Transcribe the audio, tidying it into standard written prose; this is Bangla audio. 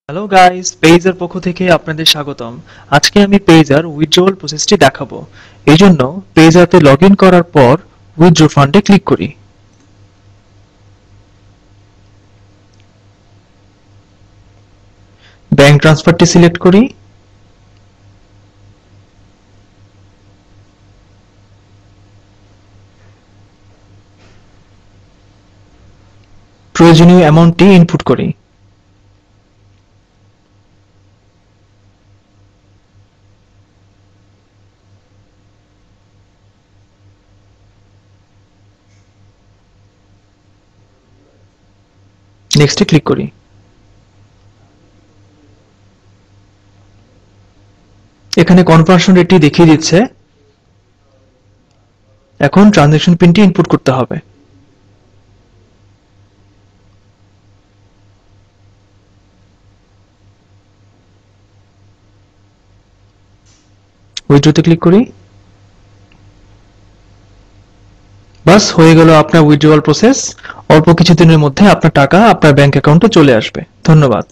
হ্যালো গাইস, পেইজার পক্ষ থেকে আপনাদের স্বাগতম। আজকে আমি পেইজার উইথড্রয়াল প্রসেসটি দেখাবো। এই জন্য পেইজারতে লগ ইন করার পর উইথড্র ফান্ডে ক্লিক করি। ব্যাংক ট্রান্সফারটি সিলেক্ট করি। প্রয়োজনীয় অ্যামাউন্টটি ইনপুট করি। নেক্সটে ক্লিক করি। এখানে কনভার্সন রেটটি দেখিয়ে দিচ্ছে। এখন ট্রানজ্যাকশন পিনটি ইনপুট করতে হবে। উইথড্রতে ক্লিক করি। বাস হয়ে গেল আপনার উইথড্রয়াল প্রসেস। অল্প কিছুদিনের মধ্যে আপনার টাকা আপনার ব্যাংক অ্যাকাউন্টে চলে আসবে। ধন্যবাদ।